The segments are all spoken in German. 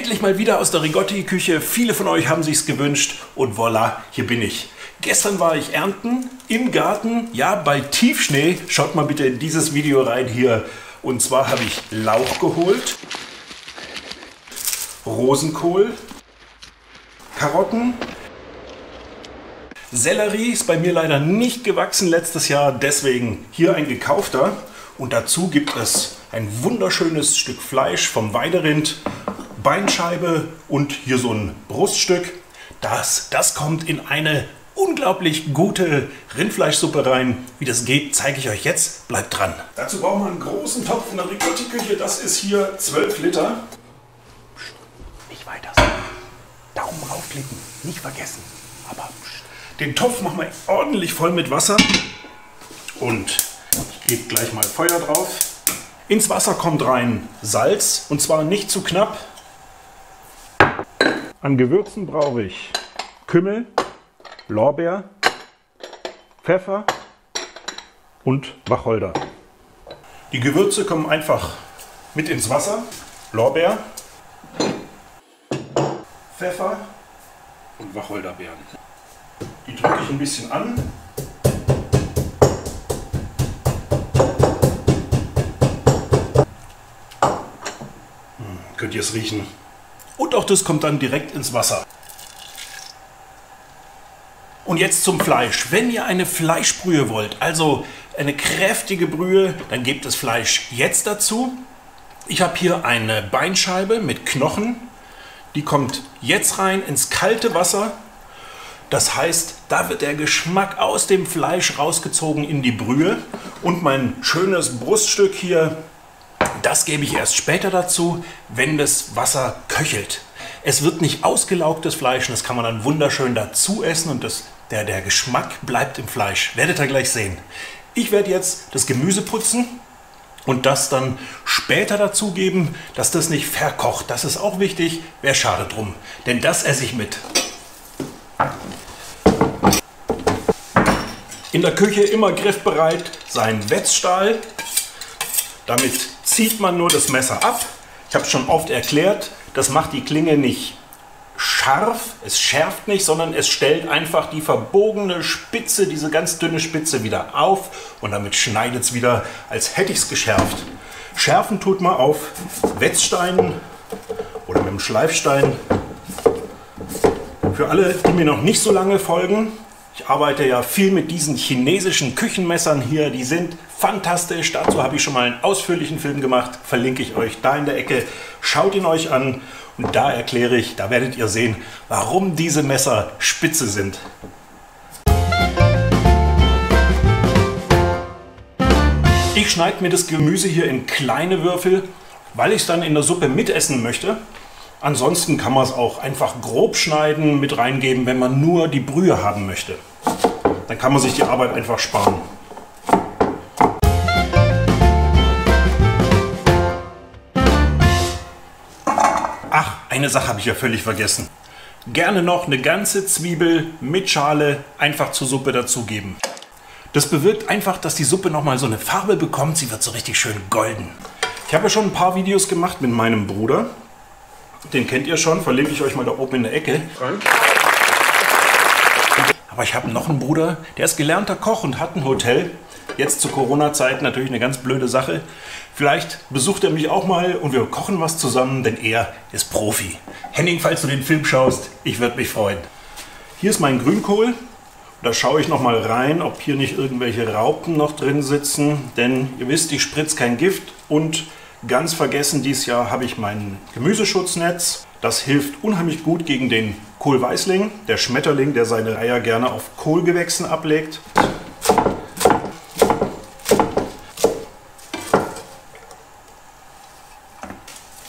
Endlich mal wieder aus der Rigotti-Küche. Viele von euch haben sich's gewünscht und voilà, hier bin ich. Gestern war ich ernten im Garten, ja bei Tiefschnee. Schaut mal bitte in dieses Video rein hier. Und zwar habe ich Lauch geholt, Rosenkohl, Karotten, Sellerie ist bei mir leider nicht gewachsen letztes Jahr, deswegen hier ein gekaufter. Und dazu gibt es ein wunderschönes Stück Fleisch vom Weiderind, Beinscheibe und hier so ein Bruststück. Das kommt in eine unglaublich gute Rindfleischsuppe rein. Wie das geht, zeige ich euch jetzt. Bleibt dran. Dazu brauchen wir einen großen Topf in der Rigotti-Küche. Das ist hier 12 Liter. Nicht weiter sagen. Daumen raufklicken. Nicht vergessen. Aber den Topf machen wir ordentlich voll mit Wasser. Und ich gebe gleich mal Feuer drauf. Ins Wasser kommt rein Salz. Und zwar nicht zu knapp. An Gewürzen brauche ich Kümmel, Lorbeer, Pfeffer und Wacholder. Die Gewürze kommen einfach mit ins Wasser. Lorbeer, Pfeffer und Wacholderbeeren. Die drücke ich ein bisschen an. Könnt ihr es riechen? Und auch das kommt dann direkt ins Wasser. Und jetzt zum Fleisch. Wenn ihr eine Fleischbrühe wollt, also eine kräftige Brühe, dann gebt das Fleisch jetzt dazu. Ich habe hier eine Beinscheibe mit Knochen. Die kommt jetzt rein ins kalte Wasser. Das heißt, da wird der Geschmack aus dem Fleisch rausgezogen in die Brühe. Und mein schönes Bruststück hier, das gebe ich erst später dazu, wenn das Wasser köchelt. Es wird nicht ausgelaugtes Fleisch, das kann man dann wunderschön dazu essen und der Geschmack bleibt im Fleisch. Werdet ihr gleich sehen. Ich werde jetzt das Gemüse putzen und das dann später dazugeben, dass das nicht verkocht. Das ist auch wichtig, wäre schade drum, denn das esse ich mit. In der Küche immer griffbereit sein Wetzstahl. Damit zieht man nur das Messer ab. Ich habe es schon oft erklärt, das macht die Klinge nicht scharf, es schärft nicht, sondern es stellt einfach die verbogene Spitze, diese ganz dünne Spitze wieder auf und damit schneidet es wieder, als hätte ich es geschärft. Schärfen tut man auf Wetzsteinen oder mit dem Schleifstein. Für alle, die mir noch nicht so lange folgen, ich arbeite ja viel mit diesen chinesischen Küchenmessern hier, die sind fantastisch. Dazu habe ich schon mal einen ausführlichen Film gemacht, verlinke ich euch da in der Ecke. Schaut ihn euch an und da erkläre ich, da werdet ihr sehen, warum diese Messer spitze sind. Ich schneide mir das Gemüse hier in kleine Würfel, weil ich es dann in der Suppe mitessen möchte. Ansonsten kann man es auch einfach grob schneiden, mit reingeben, wenn man nur die Brühe haben möchte. Dann kann man sich die Arbeit einfach sparen. Ach, eine Sache habe ich ja völlig vergessen. Gerne noch eine ganze Zwiebel mit Schale einfach zur Suppe dazugeben. Das bewirkt einfach, dass die Suppe nochmal so eine Farbe bekommt. Sie wird so richtig schön golden. Ich habe ja schon ein paar Videos gemacht mit meinem Bruder. Den kennt ihr schon, verlinke ich euch mal da oben in der Ecke. Aber ich habe noch einen Bruder, der ist gelernter Koch und hat ein Hotel. Jetzt zur Corona-Zeit natürlich eine ganz blöde Sache. Vielleicht besucht er mich auch mal und wir kochen was zusammen, denn er ist Profi. Henning, falls du den Film schaust, ich würde mich freuen. Hier ist mein Grünkohl. Da schaue ich noch mal rein, ob hier nicht irgendwelche Raupen noch drin sitzen. Denn ihr wisst, ich spritze kein Gift und ganz vergessen, dieses Jahr habe ich mein Gemüseschutznetz. Das hilft unheimlich gut gegen den Kohlweißling, der Schmetterling, der seine Eier gerne auf Kohlgewächsen ablegt.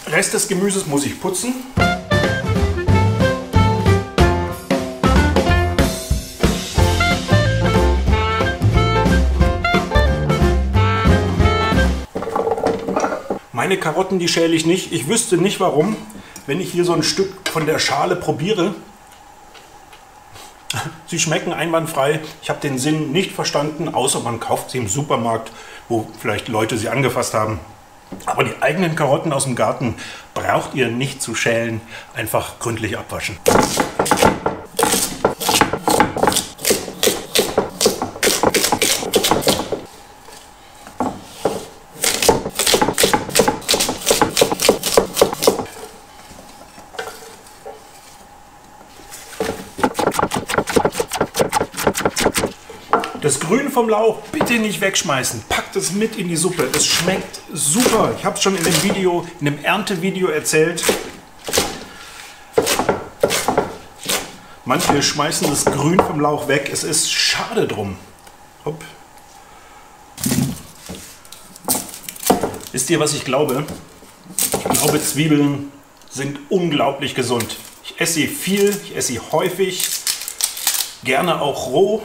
Rest des Gemüses muss ich putzen. Meine Karotten, die schäle ich nicht. Ich wüsste nicht warum, wenn ich hier so ein Stück von der Schale probiere. Sie schmecken einwandfrei. Ich habe den Sinn nicht verstanden, außer man kauft sie im Supermarkt, wo vielleicht Leute sie angefasst haben. Aber die eigenen Karotten aus dem Garten braucht ihr nicht zu schälen, einfach gründlich abwaschen. Das Grün vom Lauch bitte nicht wegschmeißen. Packt es mit in die Suppe. Es schmeckt super. Ich habe es schon in dem Erntevideo erzählt. Manche schmeißen das Grün vom Lauch weg. Es ist schade drum. Hopp. Wisst ihr, was ich glaube? Ich glaube, Zwiebeln sind unglaublich gesund. Ich esse sie viel, ich esse sie häufig. Gerne auch roh.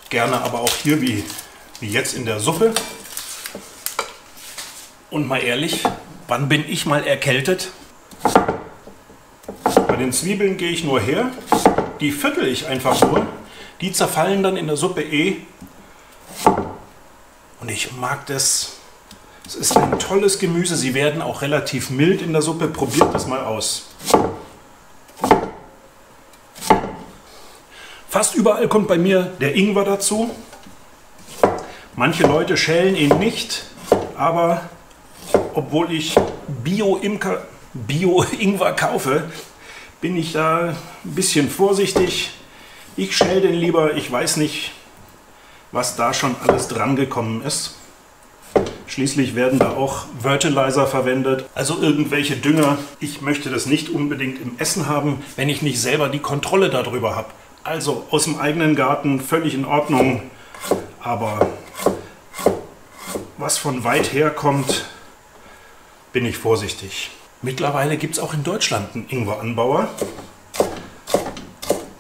Gerne aber auch hier wie jetzt in der Suppe. Und mal ehrlich, wann bin ich mal erkältet? Bei den Zwiebeln gehe ich nur her, die viertel ich einfach nur. Die zerfallen dann in der Suppe eh. Und ich mag das. Es ist ein tolles Gemüse. Sie werden auch relativ mild in der Suppe. Probiert das mal aus. Fast überall kommt bei mir der Ingwer dazu. Manche Leute schälen ihn nicht, aber obwohl ich Bio-Ingwer kaufe, bin ich da ein bisschen vorsichtig. Ich schäle den lieber, ich weiß nicht, was da schon alles dran gekommen ist. Schließlich werden da auch Fertilizer verwendet, also irgendwelche Dünger. Ich möchte das nicht unbedingt im Essen haben, wenn ich nicht selber die Kontrolle darüber habe. Also aus dem eigenen Garten völlig in Ordnung, aber was von weit her kommt, bin ich vorsichtig. Mittlerweile gibt es auch in Deutschland einen Ingweranbauer.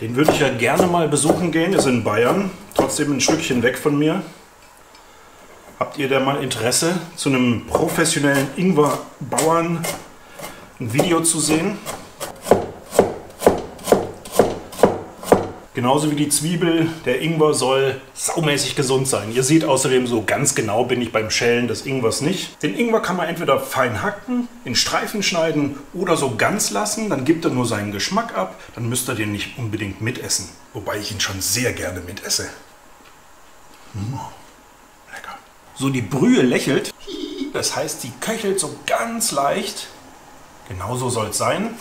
Den würde ich ja gerne mal besuchen gehen, ist in Bayern, trotzdem ein Stückchen weg von mir. Habt ihr da mal Interesse, zu einem professionellen Ingwerbauern ein Video zu sehen? Genauso wie die Zwiebel, der Ingwer soll saumäßig gesund sein. Ihr seht außerdem, so ganz genau bin ich beim Schälen des Ingwers nicht. Den Ingwer kann man entweder fein hacken, in Streifen schneiden oder so ganz lassen. Dann gibt er nur seinen Geschmack ab. Dann müsst ihr den nicht unbedingt mitessen. Wobei ich ihn schon sehr gerne mitesse. Lecker. So, die Brühe lächelt. Das heißt, sie köchelt so ganz leicht. Genauso soll es sein.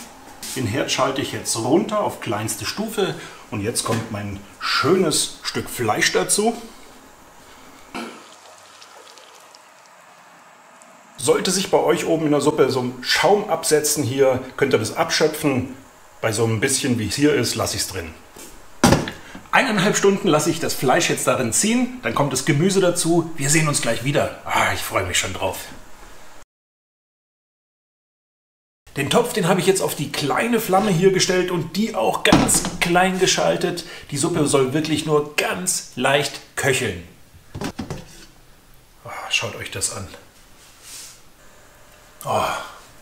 Den Herd schalte ich jetzt runter auf kleinste Stufe. Und jetzt kommt mein schönes Stück Fleisch dazu. Sollte sich bei euch oben in der Suppe so ein Schaum absetzen hier, könnt ihr das abschöpfen. Bei so ein bisschen wie es hier ist, lasse ich es drin. 1,5 Stunden lasse ich das Fleisch jetzt darin ziehen. Dann kommt das Gemüse dazu. Wir sehen uns gleich wieder. Ich freue mich schon drauf. Den Topf, den habe ich jetzt auf die kleine Flamme hier gestellt und die auch ganz klein geschaltet. Die Suppe soll wirklich nur ganz leicht köcheln. Schaut euch das an.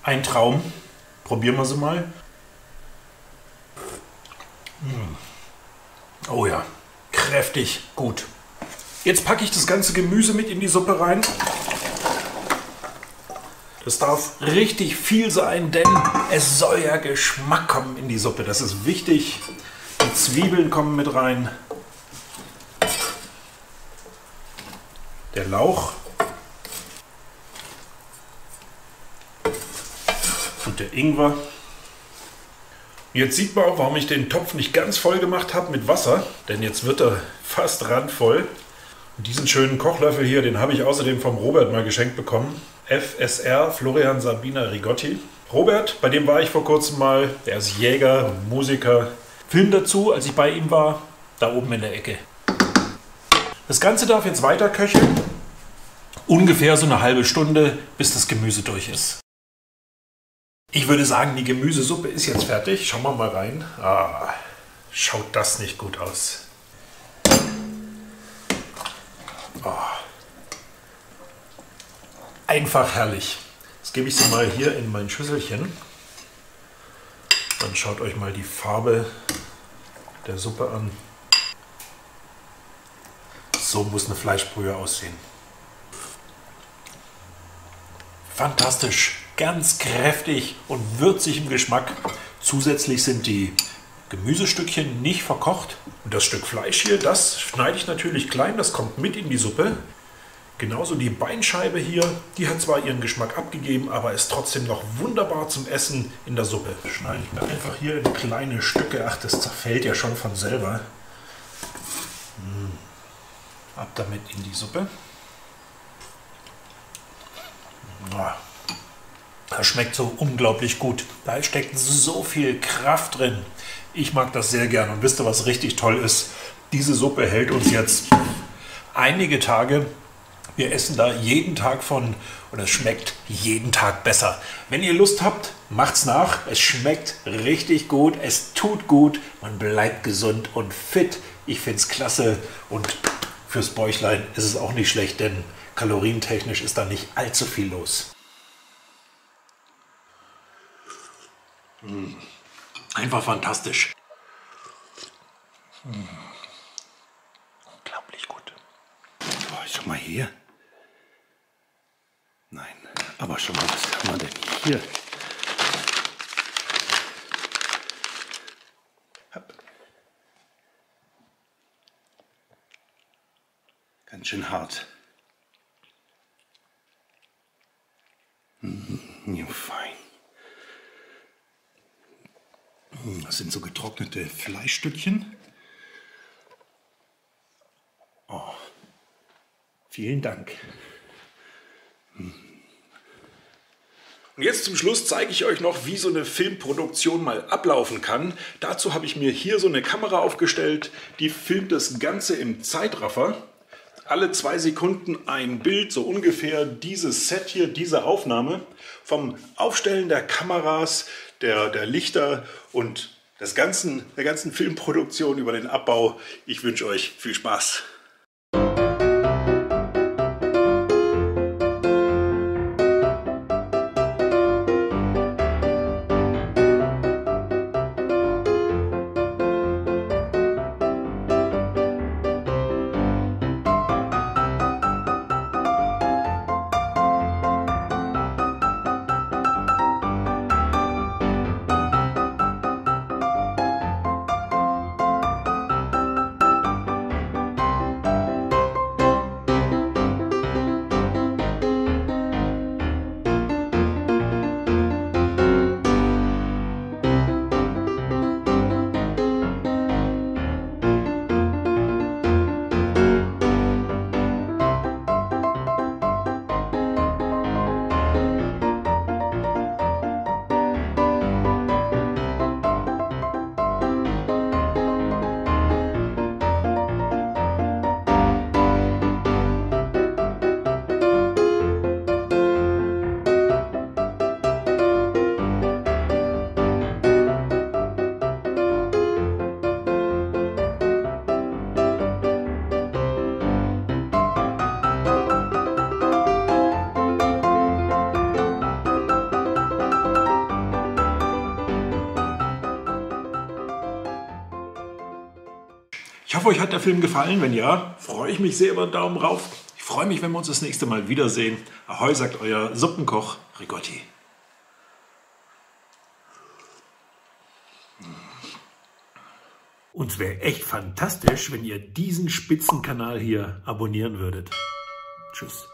Ein Traum. Probieren wir sie mal. Oh ja, kräftig, gut. Jetzt packe ich das ganze Gemüse mit in die Suppe rein. Das darf richtig viel sein, denn es soll ja Geschmack kommen in die Suppe. Das ist wichtig. Die Zwiebeln kommen mit rein. Der Lauch. Und der Ingwer. Jetzt sieht man auch, warum ich den Topf nicht ganz voll gemacht habe mit Wasser. Denn jetzt wird er fast randvoll. Und diesen schönen Kochlöffel hier, den habe ich außerdem vom Robert mal geschenkt bekommen. FSR, Florian Sabina Rigotti. Robert, bei dem war ich vor kurzem mal. Der ist Jäger und Musiker. Film dazu, als ich bei ihm war, da oben in der Ecke. Das Ganze darf jetzt weiter köcheln. Ungefähr so eine halbe Stunde, bis das Gemüse durch ist. Ich würde sagen, die Gemüsesuppe ist jetzt fertig. Schauen wir mal rein. Schaut das nicht gut aus. Einfach herrlich. Jetzt gebe ich sie mal hier in mein Schüsselchen. Dann schaut euch mal die Farbe der Suppe an. So muss eine Fleischbrühe aussehen. Fantastisch, ganz kräftig und würzig im Geschmack. Zusätzlich sind die Gemüsestückchen nicht verkocht. Und das Stück Fleisch hier, das schneide ich natürlich klein, das kommt mit in die Suppe. Genauso die Beinscheibe hier, die hat zwar ihren Geschmack abgegeben, aber ist trotzdem noch wunderbar zum Essen in der Suppe. Schneide ich mir einfach hier in kleine Stücke. Ach, das zerfällt ja schon von selber. Ab damit in die Suppe. Das schmeckt so unglaublich gut. Da steckt so viel Kraft drin. Ich mag das sehr gern. Und wisst ihr, was richtig toll ist? Diese Suppe hält uns jetzt einige Tage. Wir essen da jeden Tag von und es schmeckt jeden Tag besser. Wenn ihr Lust habt, macht's nach. Es schmeckt richtig gut, es tut gut, man bleibt gesund und fit. Ich finde es klasse und fürs Bäuchlein ist es auch nicht schlecht, denn kalorientechnisch ist da nicht allzu viel los. Einfach fantastisch. Unglaublich gut. Oh, schau mal hier. Nein, aber schau mal, was haben wir denn hier? Ganz schön hart. Ja, fein. Das sind so getrocknete Fleischstückchen. Oh, vielen Dank. Und jetzt zum Schluss zeige ich euch noch, wie so eine Filmproduktion mal ablaufen kann. Dazu habe ich mir hier so eine Kamera aufgestellt, die filmt das Ganze im Zeitraffer. Alle 2 Sekunden ein Bild, so ungefähr dieses Set hier, diese Aufnahme. Vom Aufstellen der Kameras, der Lichter und der ganzen Filmproduktion über den Abbau. Ich wünsche euch viel Spaß. Ich hoffe, euch hat der Film gefallen. Wenn ja, freue ich mich sehr über einen Daumen rauf. Ich freue mich, wenn wir uns das nächste Mal wiedersehen. Ahoi, sagt euer Suppenkoch Rigotti. Und es wäre echt fantastisch, wenn ihr diesen Spitzenkanal hier abonnieren würdet. Tschüss.